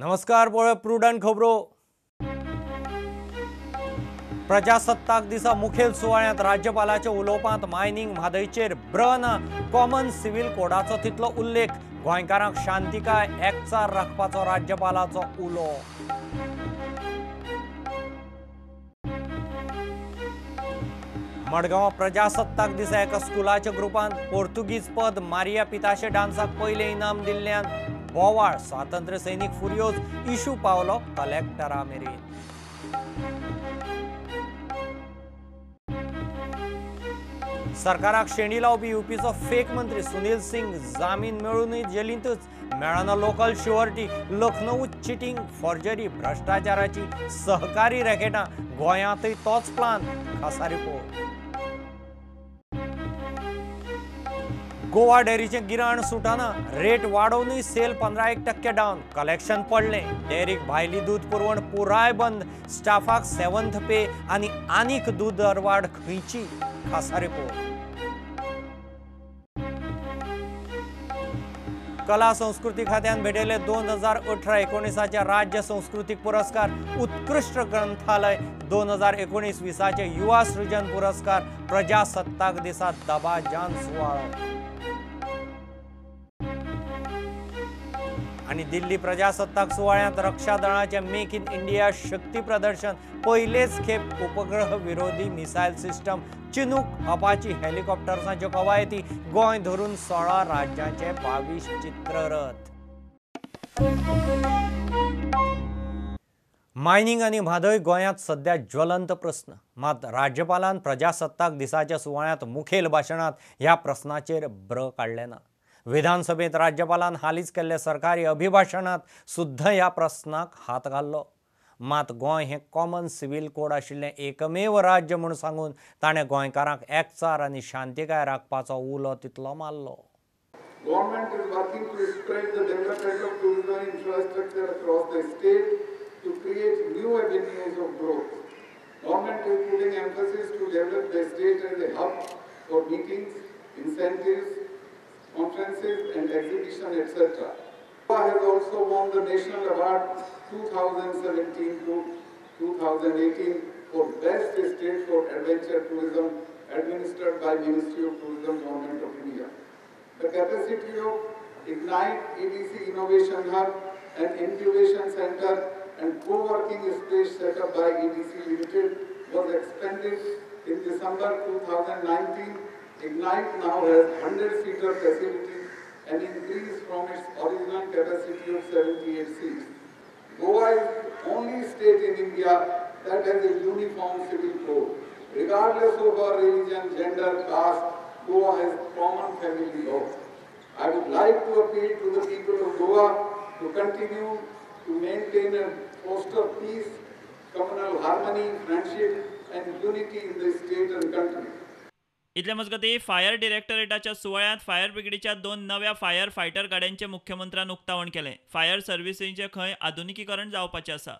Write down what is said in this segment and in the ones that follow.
नमस्कार पळय प्रुडंट खबरो। प्रजासत्ताक दिसा मुखेल सुवाळ्यात राज्यपालाच्या उलोवपांत मायनिंग म्हादयचेर ब्रना कॉमन सिव्हिल कोडाचो तितलो उल्लेख। गोंयकारांक शांतिकाय एकचार राखपाचो राज्यपालाचो उलो। मडगांव प्रजासत्ताक दिसा एका स्कुलाच्या ग्रुपान पोर्तुगीज पद मारिया पिताशे डान्साक पयले इनाम दिल्ल्यान बोवाळ। स्वातंत्र्य सैनिक फुर्योज इशू पावलो कलेक्टरा मेरेन। सरकाराक शेणी लावपी यूपीचो फेक मंत्री सुनील सिंग जामीन मेळूनय जेलींतच। मेळना local surety. Lucknow cheating forgery भ्रष्टाचाराची सहकारी रॅकेटां। गोंयांतय तोच प्लान खासा रिपोर्ट। गोवा डेअरीचें गिराण सुटना। रेट वाडोवनय सेल 15% डावन। कलेक्शन पडलें। डेअरीक भायली दूध पुरवण पुराय बंद। स्टाफाक 7th पे आनी आनीक दूध दरवाड खंयची खासा रिपोर्ट। कला संस्कृती खात्यान भेटयले 2018-19 राज्य सांस्कृतिक पुरस्कार। उत्कृष्ट ग्रंथालय 2019-20 युवा सृजन पुरस्कार। प्रजासत्ताक दिसा दबाजान सुवाळो। आणि दिल्ली प्रजासत्ताक सुवाळ्यात रक्षा दळाचे मेक इन इंडिया शक्ती प्रदर्शन। पयलेच खेप उपग्रह विरोधी मिसाईल सिस्टम। चिनूक अपाची हेलिकॉप्टर्सांच्यो कवायती। गोंय धरून 16 राज्यांचे 22 चित्ररथ। मायनिंग आनी म्हादय गोंयांत सध्या ज्वलंत प्रस्न। मात राज्यपालान प्रजासत्ताक दिसाच्या सुवाळ्यात मुखेल भाशणांत ह्या प्रस्नाचेर ब्र काडले ना। विधानसभेत राज्यपालान हालींच केल्ल्या सरकारी अभिभाशणांत सुद्धा ह्या प्रस्नाक हात घाल्लो। मात गोंय हें कॉमन सिव्हिल कोड आशिल्लें एकमेव राज्य म्हूण सांगून ताणें गोंयकारांक एकचार आनी शांतिकाय राखपाचो उलो तितलो मारलो। Government is working to spread the development of tourism infrastructure across the state to create new avenues of growth. Government is putting emphasis to develop the state as a hub for meetings, incentives, conferences and exhibition, etc. Goa has also won the National Award 2017 to 2018 for Best State for Adventure Tourism administered by Ministry of Tourism, Government of India. The capacity of Ignite EDC Innovation Hub and Incubation Center and co-working space set up by EDC Limited was expanded in December 2019. Ignite now has 100-seater facility and increased from its original capacity of 78 seats. Goa is the only state in India that has a uniform civil code. Regardless of our religion, gender, caste, Goa has common family law. I would like to appeal to the people of Goa to continue to maintain and foster peace, communal harmony, friendship and unity in the state and country. इतले मजगती fire डिरेक्टरेटाच्या सुवाळ्यात fire ब्रिगेडीच्या 2 नव्या fire fighter गाड्यांचे मुख्यमंत्र्यान उक्तावण केले। Fire सर्व्हिसींचे खंय आधुनिकीकरण जावपाचे आसा।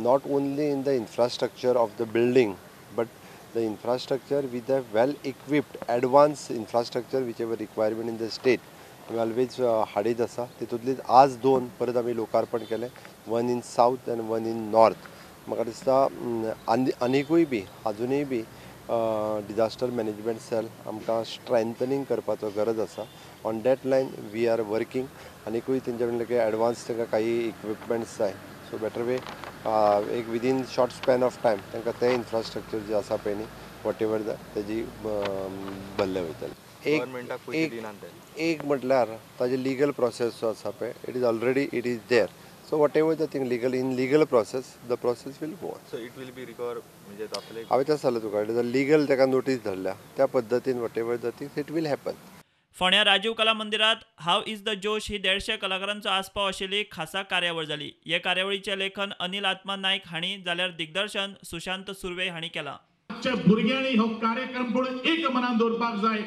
Not only in the infrastructure of the building, but the infrastructure with a well-equipped, advanced infrastructure whichever requirement in the state. We always हाडीत आसा। तितूंतलीच आज 2 परत आमी लोकार्पण केले। one in south and one in north. म्हाका दिसता आनीकूय बी अजुनूय बी डिजास्टर मॅनेजमेंट सेल आमकां स्ट्रेंथनिंग करपाचो गरज आसा। On that line we are working. आनीकूय तेंचे कडल्यान एडवान्स तांकां काही इक्विपमेंट्स जाय। सो बेटर वे एक within short span of time तांकां तें इन्फ्रास्ट्रक्चर जे आसा पळय न्ही वॉटेवर तेजी भरले वयतले। एक म्हटल्यार ताजे लिगल प्रोसेस जो आसा पळय it is there. So whatever the thing legal process, the process will go on. So it will be recovered म्हणजे आपले हांवें तें सांगलें तुका द लिगल ताका नोटीस धाडल्या त्या पद्दतीन whatever the thing it will happen. फोंड्या राजीव कला मंदिरात हाव इज द जोश ही 150 कलाकारांचो आस्पाव आशिल्ली खासा कार्यावळ जाली। हे कार्यावळीचे लेखन अनिल आत्मा नायक हांणी जाल्यार दिग्दर्शन सुशांत सुर्वे हांणी केला। भुरग्यांनी हो कार्यक्रम पळोवन एक मनान दवरपाक जाय।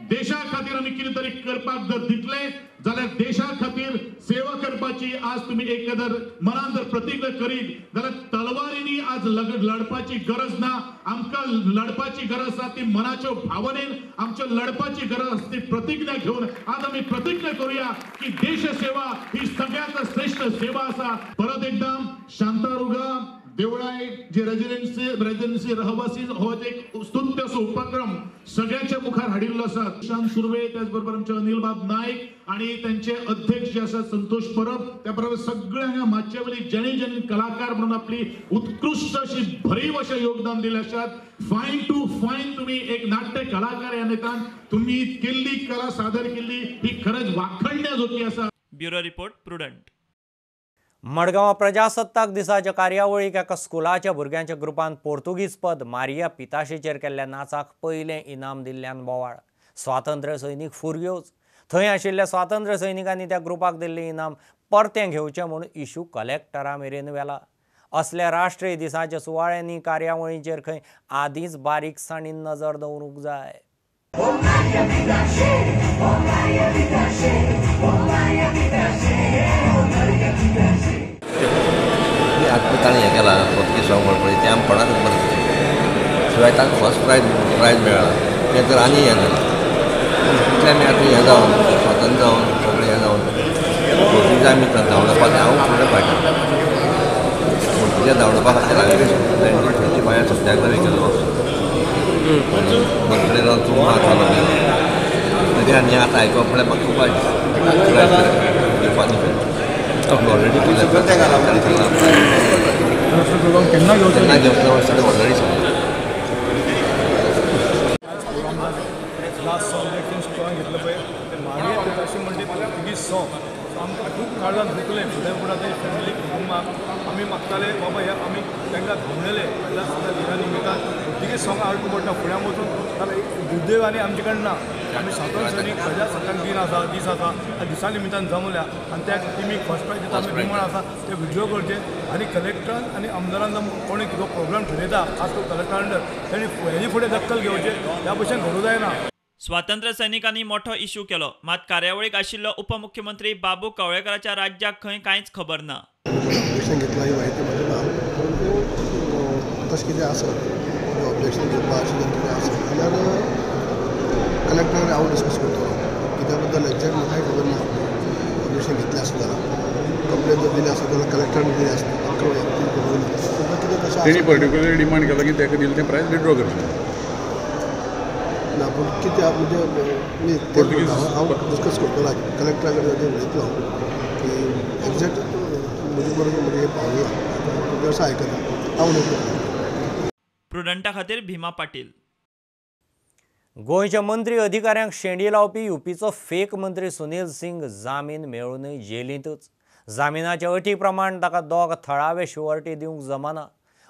देशा खातीर आमी कितें तरी करपाक जर दितले जाल्यार देशा खातीर सेवा करपाची देवाची आज तुम्ही एकंदर मनान जर प्रतिज्ञा करीत जाल्यार तलवारीनी आज लढपाची गरज ना, आमकां लढपाची गरज आसा ती मनाच्यो भावनेन आमच्या लढपाची गरज आसा ती प्रतिज्ञा घेऊन आज आम्ही प्रतिज्ञा करूया की देश सेवा ही सगळ्यात श्रेष्ठ सेवा असा. परत एकदा शांतारुगा देवळाय जे रेजिडेन्सी रहवासी हो एक स्तुत्य असो उपक्रम सगळ्यांच्या मुखार हाडिल्लो आसा. शांत सुर्वे, त्याचबरोबर आमचे अनिल बाब नाईक आणि त्यांचे अध्यक्ष जे आसा संतोष परब, त्या बरोबर सगळे हांगा माचयेवयली जेणे कलाकार म्हणून आपली उत्कृष्ट अशी भरीव अशें योगदान दिले आसात. फायन टू फायन तुम्ही एक नाट्य कलाकार ह्या नेतान तुम्ही केल्ली कला सादर केल्ली ही खरंच वाखणण्याजोगी आसा. Bureau report prudent. मडगांव प्रजासत्ताक दिसाच्या कार्यावळीक एका स्कुलाच्या भुरग्यांच्या ग्रुपान पोर्तुगीज पद मारिया पिताशेचेर केल्ल्या नाचाक पयलें इनाम दिल्ल्यान बोवाळ. स्वातंत्र्य सैनीक फुर्योज. थंय आशिल्ल्या स्वातंत्र्य सैनिकांनी त्या ग्रुपाक दिल्लें इनाम परतें घेवचें म्हूण इशू कलेक्टरा मेरेन व्हेला. असल्या राष्ट्रीय दिसाच्या सुवाळ्यांनी कार्यावळींचेर खंय आदींच बारीकसाणीन नजर दवरूंक जाय. आत्मताणी हें केला पोर्तुगीज सॉंग म्हणपी तें आमी कोणाकच बरें शिवाय ताका फर्स्ट प्रायज मेळ्ळा तें तर आनी हें जालें. तितलें आमी आतां हें जावन स्वतंत्र जावन सगळें हें जावन पोर्तुगीजां आमी धांवडोवपाक हांव फुडें पायता. पोर्तुगीजां धांवडोवपा खातीर हांवें 1925 सत्याग्रह केलो आनी बंदरे रावन खूब मार चालू केलो. तरी आनी आतां आयकप म्हळ्यार म्हाका खूब ऑलरेडी केन्ना घेवचो सगळें ऑलरेडी सांगलें. लास्ट सॉंग घेतलं पळय तें मारिया पिताशे म्हणजे पोर्तुगीज सॉंग आमकां खूब काळजान दुखलें. फुडें फुडें आतां फॅमिली कुटुंबाक आमी मागताले बाबा हे आमी तांकां धांवलेले जाल्यार सुद्दां ह्या निमितान पोर्तुगीज सॉंग हाडूंक पडटा फुड्यान वचून. जाल्यार दुर्दैव आनी आमचे कडेन ना. आमी स्वातंत्र्य सैनीक प्रजासत्ताक दीस आसा त्या दिसा निमितान जमल्या आनी त्या टिमीक फर्स्ट प्रायज दिता आमी विमण आसा ते विड्रो करचे. आनी कलेक्टरान आनी आमदारान कोणी कितें प्रोग्राम ठरयता आज तो कलेक्टर अंडर तेणी हेजी फुडें दखल घेवचे, ह्या भशेन घडूं जायना. स्वातंत्र्य सैनिकांनी मोठो इशू केलो. मात कार्यावळीक आशिल्लो उपमुख्यमंत्री बाबू कवळेकराच्या राज्याक खंय कांयच खबर ना. ऑब्जेक्शन घेतला ही माहिती म्हणजे ना तशें कितें आसत ऑब्जेक्शन घेवपाक अशें कितें आसत जाल्यार कलेक्टर हांव डिस्कस करतलो. कित्या बद्दल एक्झॅक्ट म्हाकाय खबर ना. ऑब्जेक्शन घेतलें आसत जाल्यार कंप्लेन जर दिली आसत जाल्यार कलेक्टरान दिली आसत कितें तशें तेणी पर्टिक्युलर डिमांड केला की ताका दिल्लें तें प्रायज विड्रॉ करचें ना. पूण कितें म्हणजे हांव डिस्कस करतलो कलेक्टरा कडेन उलयतलो की एक्झॅक्ट म्हजे बरोबर म्हणजे पावया असं आयकता हांव उलयतलो. प्रुडंटा खातीर भीमा पाटील. गोंयच्या मंत्री अधिकाऱ्यांक शेंडी लावपी युपीचो फेक मंत्री सुनील सिंग जामीन मेळूनय जेलींतच. जामिनाच्या अटी प्रमाण ताका दोग थळावे शुअर्टी दिवंक जमना.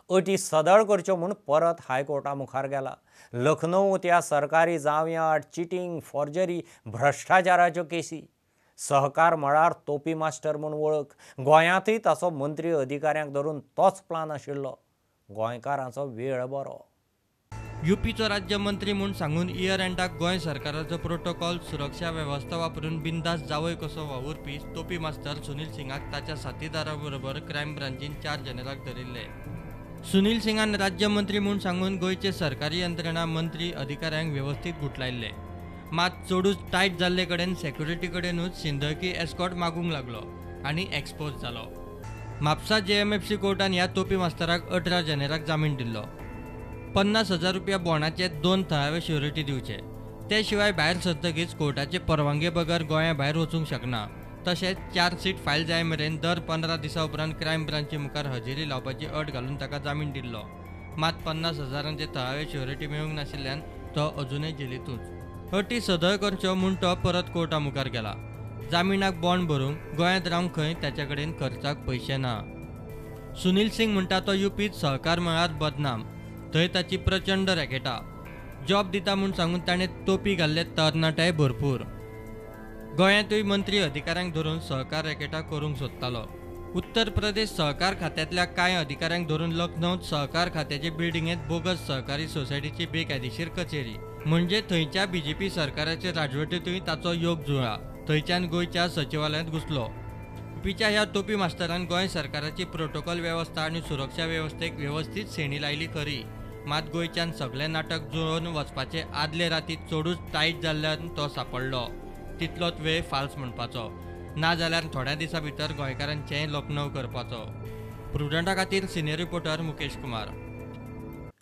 अटी सदळ करच्यो म्हूण परत हायकोर्टा मुखार गेला. लखनौंतल्या सरकारी जांवयात चिटींग, फॉर्जरी, भ्रश्टाचाराच्यो केसी. सहकार मळार तोपी मास्टर म्हूण वळख. गोंयांतय ताचो मंत्री अधिकाऱ्यांक धरून तोच प्लान आशिल्लो. गोंयकारांचो वेळ बरो. युपीचो राज्यमंत्री म्हूण सांगून इयर एंडाक गोंय सरकाराचो प्रोटोकॉल सुरक्षा वेवस्था वापरून बिंदास जावय कसो वावुरपी तोपी मास्टर सुनील सिंगाक ताच्या साथीदारा बरोबर क्रायम ब्रांचीन 4 जानेराक धरिल्ले. सुनील सिंगान राज्यमंत्री म्हूण सांगून गोंयचे सरकारी यंत्रणा मंत्री अधिकाऱ्यांक वेवस्थीत गुटलायल्ले. मात चडूच टायट जाल्ले कडेन सेक्युरिटी कडेनूच सिंधकी एस्कॉर्ट मागूंक लागलो आनी एक्सपोज जालो. म्हापसा JMFC कोर्टान ह्या तोपी मास्तराक 18 जानेराक जामीन दिल्लो. 50,000 रुपया बोंडाचे 2 थळावे श्युरिटी दिवचे. ते शिवाय भायर सरतकीच कोर्टाचे परवानगे बगर गोंया भायर वचूंक शकना. तशेंच चार्जशीट फायल जाय मेरेन दर 15 दिसां उपरांत क्रायम ब्रांची मुखार हजेरी लावपाची अट घालून ताका जामीन दिल्लो. मात 50,000चे थळावे श्युरिटी मेळूंक नाशिल्ल्यान तो अजुनय जेलीतूच. अटी सदळ करच्यो म्हूण तो परत कोर्टा मुखार गेला. जामिनाक बॉन्ड भरूंक गोंयांत रावंक खंय ताचे कडेन खर्चाक पयशे ना. सुनील सिंग म्हणटा तो युपीत सहकार मळार बदनाम. थंय ताची प्रचंड रॅकेटा. जॉब दिता म्हूण सांगून ताणें तोपी घाल्ले तरणाटेय भरपूर. गोंयांतूय मंत्री अधिकाऱ्यांक धरून सहकार रॅकेटा करूंक सोदतालो. उत्तर प्रदेश सहकार खात्यांतल्या कांय अधिकाऱ्यांक धरून लखनौत सहकार खात्याचे बिल्डिंगेंत बोगस सहकारी सोसायटीची बेकायदेशीर कचेरी. म्हणजे थंयच्या BJP सरकाराचे राजवटींतूय ताचो योग जुळ्ळा. थंयच्यान गोंयच्या सचिवालयांत घुसलो. युपीच्या ह्या तोपी मास्तरान गोंय सरकाराची प्रोटोकॉल वेवस्था आणि सुरक्षा वेवस्थेक व्यवस्थित शेणी लायली खरी, मात गोंयच्यान सगळे नाटक जुळोवन वचपाचे आदले राती चडूच टायट जाल्ल्यान तो सांपडलो. तितलोच वेळ फाल्स म्हणपाचो, ना जाल्यार थोड्या दिसां भितर गोंयकारांचें लपणव करपाचो. प्रुडंटा खातीर सिनियर रिपोर्टर मुकेश कुमार.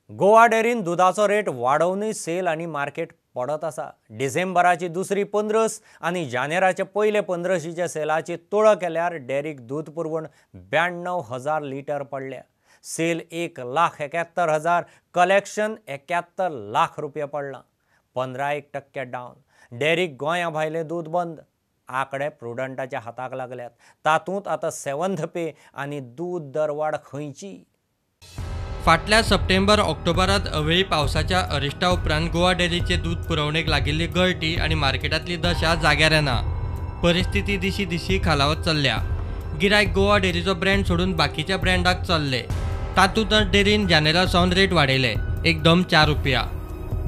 गोवा डेअरीन दुधाचो रेट वाडोवनय सेल आनी मार्केट पडत आसा. डिसेंबराची दुसरी 15 आनी जानेराचे पयले 15शीचे सेलाची तुळा केल्यार डेअरीक दूध पुरवण 92,000 लिटर पडल्या. सेल 1,71,000, कलेक्शन 71 लाख रुपये पडलां, 15% डावन. डेअरीक गोंया भायले दूध बंद. आंकडे प्रुडंटाच्या हाताक लागल्यात. तातूंत आतां सेवंथ पे आनी दूध दरवाड खंयची. फाटल्या सप्टेंबर ऑक्टोबरांत अवेळी पावसाच्या अरिश्टा उपरांत गोवा डेअरीचे दूध पुरवणेक लागिल्ली गळटी आनी मार्केटांतली दशा जाग्यार येना. परिस्थिती दिशी दिशी खालावत चल्ल्या. गिरायक गोवा डेअरीचो ब्रँड सोडून बाकीच्या ब्रँडाक चल्ले. तातूंतच डेअरीन जानेरा सावन रेट वाडयले, एकदम 4 रुपया.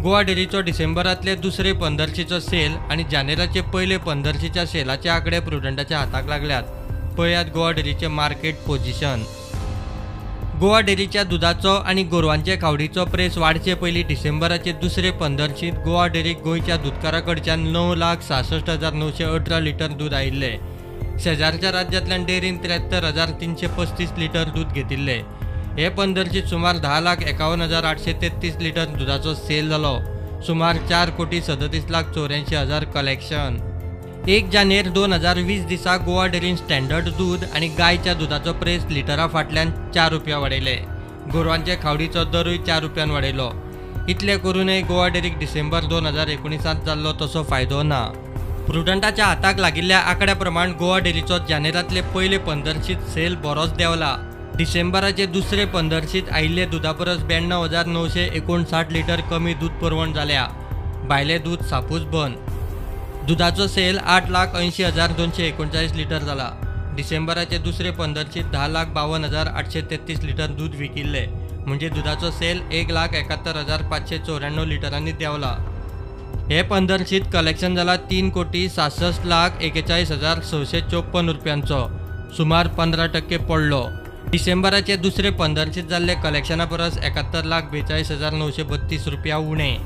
गोवा डेअरीचो डिसेंबरांतले दुसरे 15शीचो सेल आनी जानेराचे पयले 15शीच्या सेलाचे आंकडे प्रुडंटाच्या हाताक लागल्यात. पळयात गोवा डेअरीचे मार्केट पोझिशन. गोवा डेअरीच्या दुधाचो आनी गोरवांचे खावडीचो प्रेस वाडचे पयलीं डिसेंबराचे दुसरे 15शीत गोवा डेअरीक गोंयच्या दुधकारा कडच्यान 9,66,918 लिटर दूध आयिल्ले. शेजारच्या राज्यांतल्यान डेअरीन 73,335 लिटर दूध घेतिल्ले. हे 15शीत सुमार 10,51,833 लिटर दुधाचो सेल जालो. सुमार 4,37,84,000 कलेक्शन. 1 जानेर 2020 दिसा गोवा डेअरीन स्टँडर्ड दूध आनी गायच्या दुधाचो प्रेस लिटरा फाटल्यान 4 रुपया वाडयले. गोरवांचे खावडीचो दरूय 4 रुपयान वाडयलो. इतले करूनय गोवा डेअरीक डिसेंबर 2019 जाल्लो तसो फायदो ना. प्रुडंटाच्या हाताक लागिल्ल्या आंकड्या प्रमाण गोवा डेअरीचो जानेरांतले पयले 15शीत सेल बरोच देंवला. डिसेंबराचे दुसरे 15शीत आयिल्ले दुधा परस 92,959 लिटर कमी दूध पुरवण जाल्या. भायले दूध सापूच बंद. दुधाचो सेल 8,80,239 लिटर जाला. डिसेंबराचे दुसरे 15शीत 10,52,833 लिटर दूध विकिल्ले. म्हणजे दुधाचो सेल 1,71,594 लिटरांनी देंवला. हे 15शीत कलेक्शन जाला 3,66,41,654 रुपयांचो, सुमार 15% पडलो. डिसेंबराचे दुसरे 15शीत जाल्ले कलेक्शना परस 71,42,932 रुपया उणे.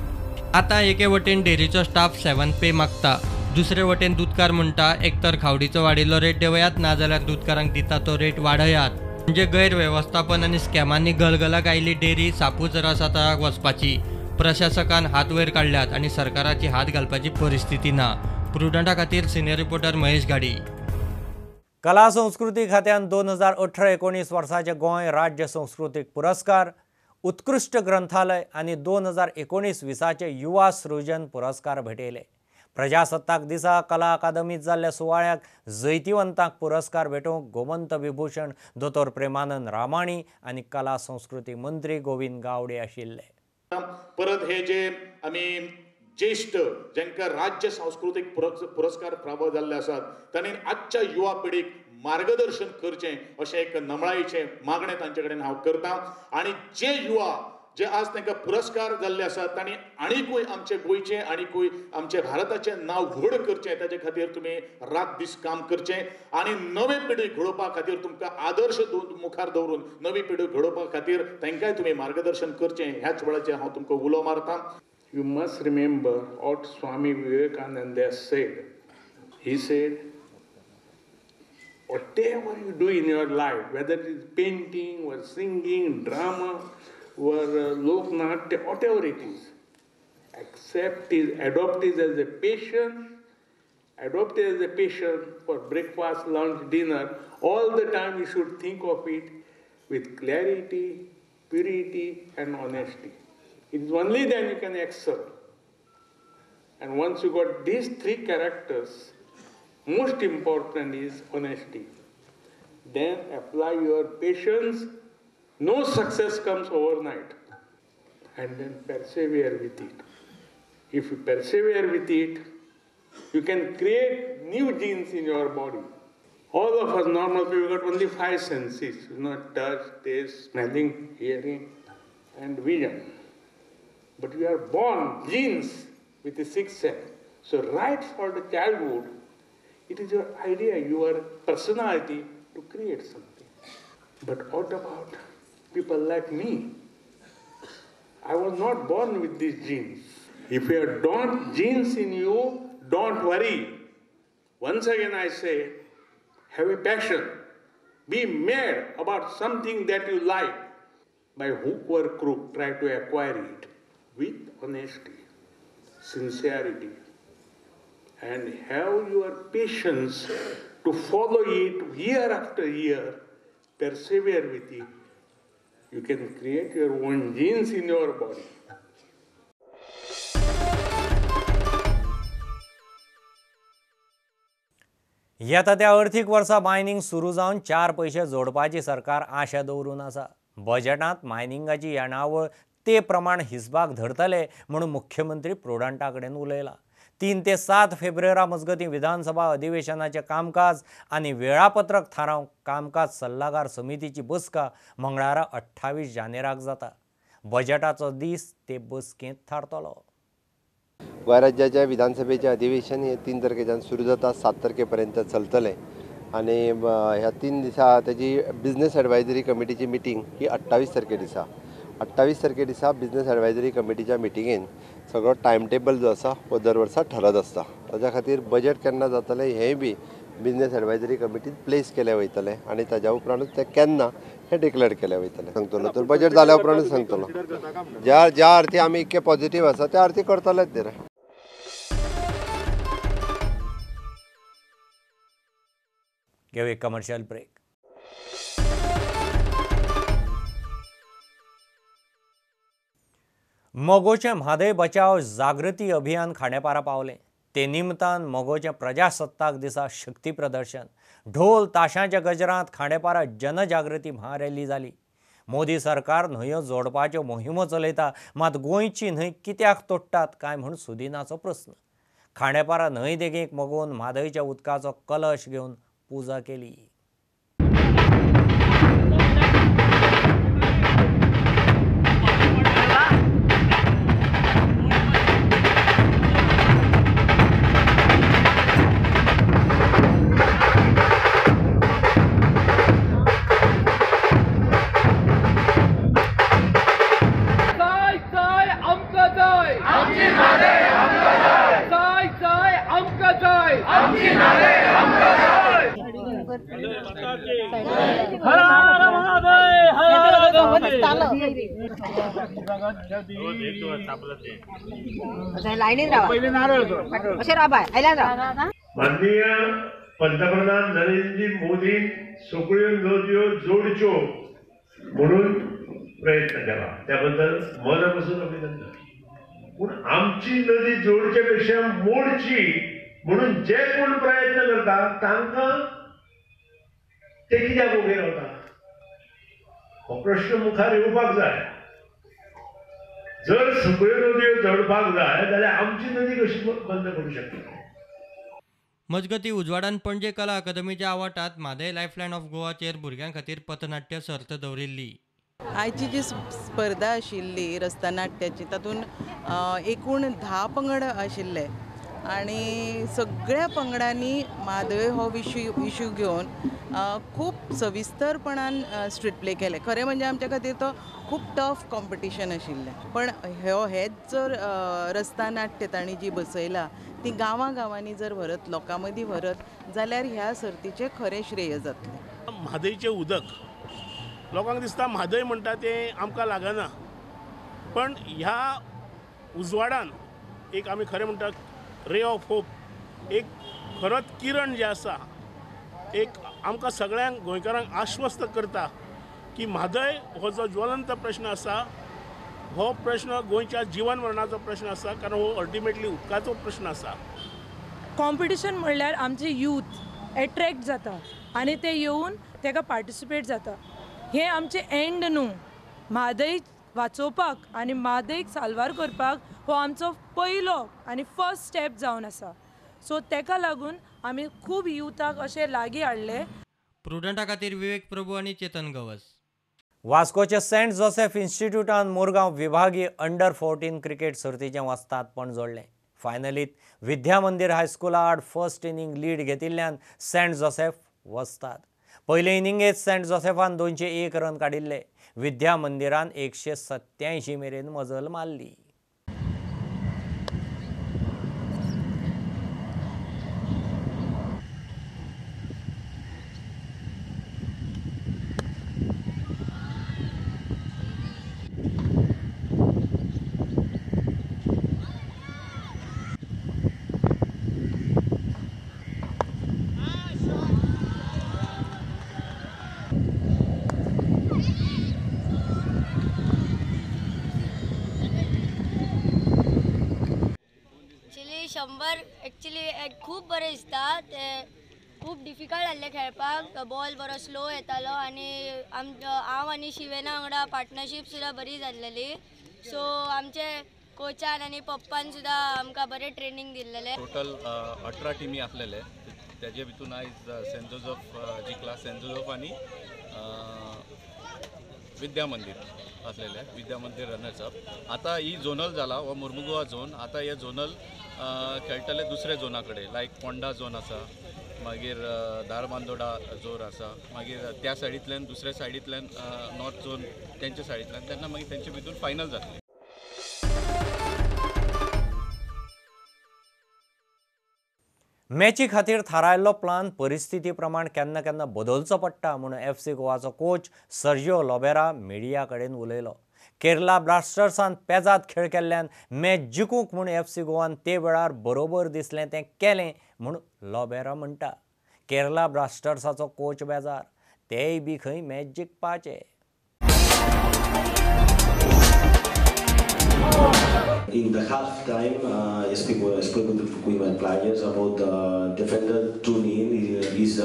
आतां एके वटेन डेअरीचो स्टाफ 7 पे मागता, दुसरे वटेन दूधकार म्हणटा एक तर खावडीचो वाडिल्लो रेट देवयात, ना जाल्यार दूधकारांक दिता तो रेट वाडयात. म्हणजे गैरवेवस्थापन आनी स्कॅमांनी गलगलाक आयिल्ली डेअरी सापूच रसातळाक वचपाची. प्रशासकान हात वयर काडल्यात आनी सरकाराची हात घालपाची परिस्थिती ना. प्रुडंटा खातीर सिनियर रिपोर्टर महेश गाडी. कला संस्कृती खात्यान 2018-19 वर्साचे गोंय राज्य संस्कृतीक पुरस्कार, उत्कृष्ट ग्रंथालय आनी 2019-20चे युवा सृजन पुरस्कार भेटयले. प्रजासत्ताक दिसा कला अकादमीत जाल्ल्या सुवाळ्याक जैतिवंतांक पुरस्कार भेटोवंक गोमंत विभूषण दोतोर प्रेमानंद रामाणी आनी कला संस्कृती मंत्री गोविंद गावडे आशिल्ले. परत हे जे आमी ज्येष्ठ जांकां राज्य सांस्कृतीक पुरस्कार प्राप्त जाल्ले आसात तांणी आजच्या युवा पिढीक मार्गदर्शन करचें अशें एक नमळाईचें मागणें तांचे कडेन हांव करतां. आनी जे युवा जे आज तांकां पुरस्कार जाल्ले आसात तांणी आनीकूय आमचे गोंयचें आनीकूय आमचे भारताचें नांव व्हड करचें, ताचे खातीर तुमी रात दीस काम करचें आनी नवी पिढी घडोवपा खातीर तुमकां आदर्श मुखार दवरून नवी पिढी घडोवपा खातीर तांकांय तुमी मार्गदर्शन करचें, ह्याच वेळाचेर हांव तुमकां उलो मारतां. You must remember what Swami Vivekananda said. He said, whatever you do in your life, whether it is painting or singing, drama, or Loknatya, whatever it is, adopt it as a patient for breakfast, lunch, dinner. All the time you should think of it with clarity, purity, and honesty. It is only then you can excel. And once you got these 3 characters, most important is honesty. Then apply your patience. No success comes overnight. And then persevere with it. If you persevere with it, you can create new genes in your body. All of us normal people got only 5 senses, touch, taste, smelling, hearing, and vision. But we are born genes with the 6th sense. So right for the childhood, It is your idea, your personality to create something. But what about people like me? I was not born with these genes. If you don't genes in you, don't worry. Once again I say, have a passion. Be mad about something that you like. By hook or crook, try to acquire it with honesty, sincerity, and have your patience to follow it year after year, persevere with it. You can create your own genes in your body. येता त्या अर्थीक वर्सा mining सुरू जावन 4 पैसे जोडपाची सरकार आशा दवरून आसा. बजेटांत मायनिंगाची येणावळ ते प्रमाण हिसबाक धरतले म्हणून मुख्यमंत्री प्रोडांटा कडेन उलयला. 3 ते 7 फेब्रुवारा मजगतीं विधानसभा अधिवेशनाचे कामकाज आनी वेळापत्रक थारावंक कामकाज सल्लागार समितीची बसका मंगळारा 28 जानेराक जाता. बजेटाचो दीस ते बसकेंत थारतलो. गोंय राज्याच्या विधानसभेचे अधिवेशन हे 3 तारखेच्यान सुरू जाता, 7 तारखेपर्यंत चलतले. आणि ह्या 3 दिसा त्याची बिझनेस ॲडवायझरी कमिटीची मिटींग ही 28 तारखे दिसा. 28 तारखे दिसा बिझनेस ॲडवायझरी कमिटीच्या मिटिंगेन सगळो टायम टेबल जो आसा हो दर वर्सा ठरत आसता. ताच्या खातीर बजेट केन्ना जातलें हेंय बी बिझनेस ॲडवायझरी कमिटीन प्लेस केलें वयतलें आनी ताज्या उपरांतूच तें केन्ना हें डिक्लेअर केलें वयतलें. सांगतलो तर बजेट जाल्या उपरांतूच सांगतलो. ज्या अर्थी आमी इतके पॉझिटिव्ह आसा त्या अर्थी करतलेच ते. घेऊ एक कमर्शियल ब्रेक. मोगोचे म्हादय बचाव जागृती अभियान खांडेपारा पावलें. ते निमतान मोगोचे प्रजासत्ताक दिसा शक्ती प्रदर्शन, ढोल ताशांच्या गजरांत खांडेपारा जनजागृती म्हारॅली जाली. मोदी सरकार न्हंयो जोडपाच्यो मोहिमो चलयता, मात गोंयची न्हंय कित्याक तोडटात काय म्हूण सुदिनाचो प्रस्न. खांडेपारा न्हंय देगेक मोगोवन म्हादयच्या उदकाचो कलश घेवन पुजा केली. माननीय पंतप्रधान नरेंद्रजी मोदी सगळ्यो नद्यो जोडच्यो म्हणून प्रयत्न केला, त्याबद्दल मनापासून अभिनंदन. पण आमची नदी जोडचे पेक्षा मोडची म्हणून जे कोण प्रयत्न करतात तांकां ते कित्याक उबे रावता? हो प्रश्न मुखार येवपाक जाय. जर सगळ्यो नद्यो जोडपाक जाय जाल्यार आमची नदी कशी बंद करूं शकता? मजगती उजवाडान पणजे कला अकादमीच्या आवाठांत म्हादय लायफलायन ऑफ गोवाचेर भुरग्यां खातीर पथनाट्य सर्त दवरिल्ली. आयची जी स्पर्धा आशिल्ली रस्ता नाट्याची तातूंत एकूण 10 पंगड आशिल्ले आनी सगळ्या पंगडांनी म्हादय हो इशू घेवन खूब सविस्तरपणान स्ट्रीट प्ले केले. खरें म्हणजे आमच्या खातीर तो खूब टफ कॉम्पिटिशन आशिल्लें. पण हेच जर रस्ता नाट्य तांणी जी बसयला ती गांवांनी जर व्हरत, लोकां मदीं व्हरत जाल्यार ह्या सर्तीचें खरें श्रेय जातलें. म्हादयचें उदक लोकांक दिसता म्हादय म्हणटा तें आमकां लागना, पण ह्या उजवाडान एक आमी खरें म्हणटा रे ऑफ होप, एक खरोच किरण जे आसा, एक आमकां सगळ्यांक गोंयकारांक आश्वस्त करता की म्हादय हो जो ज्वलंत प्रश्न आसा हो प्रश्न गोंयच्या जीवन मरणाचो प्रश्न आसा, कारण हो अल्टिमेटली उदकाचो प्रश्न आसा. कॉम्पिटिशन म्हणल्यार आमचे यूथ एट्रॅक्ट जाता आनी ते येवन ताका पार्टिसिपेट जाता. हें आमचें एंड न्हू. म्हादय वाचोवपाक आनी म्हादयक साल्वार करपाक हो आमचो पयलो आनी फर्स्ट स्टेप जावन आसा. सो ताका लागून आमी खूब युथाक अशें लागीं हाडले. प्रुडंटा खातीर विवेक प्रभू आनी चेतन गवस. वास्कोच्या सेंट जोसेफ इन्स्टिट्यूटान मोरगांव विभागीय अंडर 14 क्रिकेट सर्तीचें वस्तादपण जोडलें. फायनलीत विद्या मंदिर हायस्कुला आड फर्स्ट इनिंग लीड घेतिल्ल्यान सेंट जोसेफ वस्ताद. पयले इनिंगेत सेंट जोसेफान 201 रन काडिल्ले. विद्या मंदिरान 187 मेरेन मजल मारली. शंबर एक्चुअली खूप बरें दिसता. ते खूप डिफिकल्ट आसलें खेळपाक. बॉल बरो स्लो येतालो आनी हांव आनी शिवेना वांगडा पार्टनरशीप सुद्दां बरी जाल्लेली. सो आमचे कोचान आनी पप्पान सुद्दां आमकां बरें ट्रेनिंग दिल्लेलें. टोटल 18 टिमी आसलेले. तेजे भितून आयज सेंट जोसेफ जिखला. सेंट जोसेफ आनी विद्या मंदिर आसलेले. विद्या मंदिर रनर्स अप. आता ही झोनल जाला हो मुर्मुगांव झोन. आता हे झोनल खेळटले दुसरे झोना कडेन लायक पोंडा झोन आसा, मागीर धारबांदोडा झोन आसा, मागीर त्या सायडींतल्यान दुसऱ्या सायडींतल्यान नॉर्थ झोन तेंच्या सायडींतल्यान. तेन्ना मागीर तेंचे भितून फायनल जातली. मॅची खातीर थारायल्लो प्लान परिस्थिती प्रमाण केन्ना केन्ना बदलचो पडटा म्हणून FC गोवाचो कोच सर्जिओ लोबेरा मिडिया कडेन उलयलो. केरला ब्लास्टर्सान पेजाद खेळ केल्ल्यान मॅच जिखूंक म्हूण FC गोवान ते वेळार बरोबर दिसलें तें केलें म्हूण लोबेरा म्हणटा. केरला ब्लास्टर्साचो कोच बेजार. तेय बी खंय match जिखपाचे. In the half time, I spoke with my players about defender 2-0 is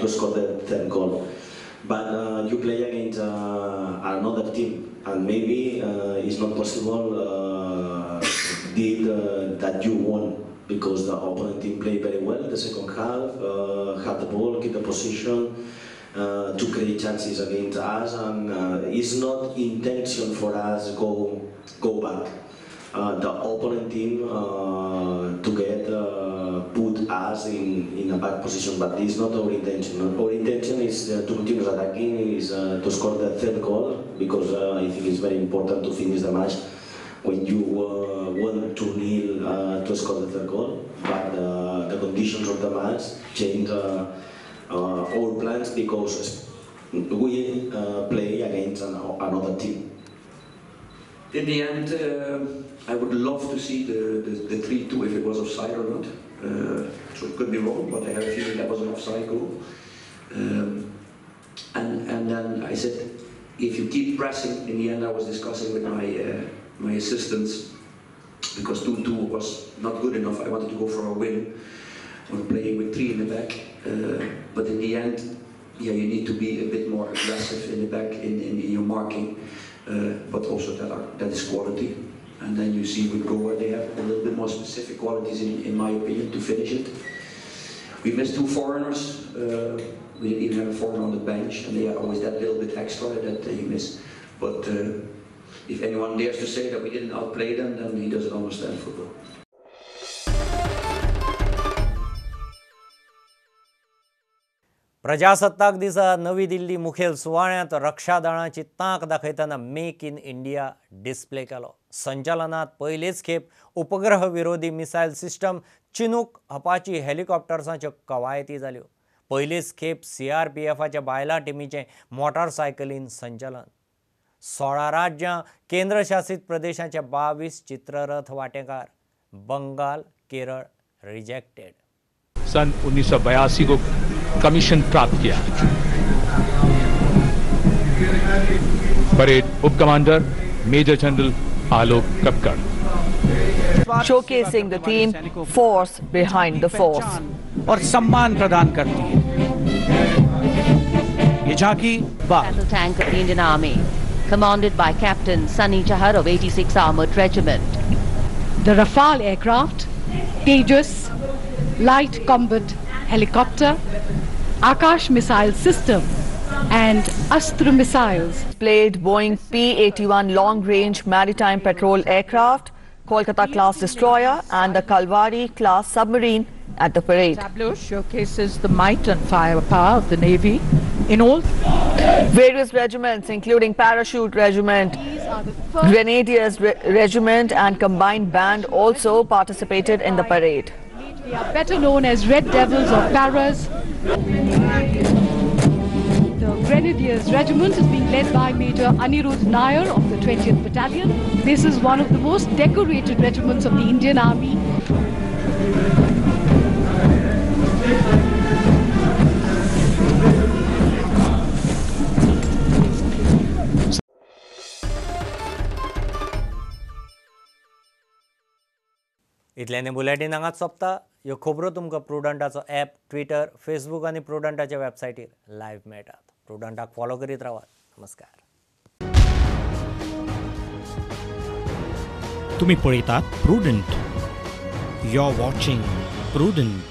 to score the third goal. But you play against another team, and maybe it's not possible that you won because the opponent team played very well the second half, had the ball, keep the position. To create chances against us, and it's not intention for us go back. The opponent team to get put us in a back position, but this is not our intention. Our intention is to continue attacking, is to score the third goal, because I think it's very important to finish the match when you won 2-0 to score the third goal. But the conditions of the match change our plans because we play against another team. In the end, I would love to see the 3-2 if it was offside or not. So it could be wrong, but I have a feeling that was an offside goal. And then I said, if you keep pressing, in the end I was discussing with my assistants, because 2-2 was not good enough. I wanted to go for a win. We're playing with 3 in the back, but in the end, yeah, you need to be a bit more aggressive in the back in your marking, but also that is quality. And then you see with Goa, they have a little bit more specific qualities in my opinion to finish it. We missed 2 foreigners. We didn't even have a foreigner on the bench, and they are always that little bit extra that you miss. But if anyone dares to say that we didn't outplay them, then he doesn't understand football. प्रजासत्ताक दिसा नवी दिल्ली मुखेल सुवाळ्यांत रक्षा दळाची तांक दाखयतना make in India display केलो. संचालनात पयलेच खेप उपग्रह विरोधी मिसायल सिस्टम चिनूक अपाची हेलिकॉप्टर्सांच्यो कवायती जाल्यो. पयलेच खेप CRPFच्या बायलां टिमीचें मोटारसायकलीन संचलन. 16 राज्यां केंद्रशासीत प्रदेशांचे 22 चित्ररथ वांटेकार. बंगाल, केरळ रिजेक्टेड. सन 1982 को कमीशन प्राप्त किया. परेड उप कमांडर मेजर जनरल आलोक कपकड़. Showcasing the theme Force Behind the Force. और सम्मान प्रदान करती है. ये झांकी battle tank of the Indian Army, commanded by Captain Sunny Chahar of 86 Armored Regiment. The Rafale aircraft, Tejas, light combat helicopter, Akash missile system and Astra missiles. Displayed Boeing P-81 long-range maritime patrol aircraft, Kolkata-class destroyer and the Kalvari-class submarine at the parade. Tableau showcases the might and firepower of the Navy in all. Various regiments, including Parachute Regiment, Grenadiers Regiment and Combined Band, also participated in the parade. They are better known as Red Devils or Paras. The Grenadiers Regiment is being led by Major Anirudh Nair of the 20th Battalion. This is one of the most decorated regiments of the Indian Army. इतल्याने bulletin हांगाच सोंपता. ह्यो खबरो तुमकां प्रुडंटाचो app, Twitter, Facebook आनी प्रुडंटाच्या वेबसायटीर live मेळटात. प्रुडंटाक follow करीत रावात. नमस्कार. तुम्ही पळयतात Prudent. You are watching prudent.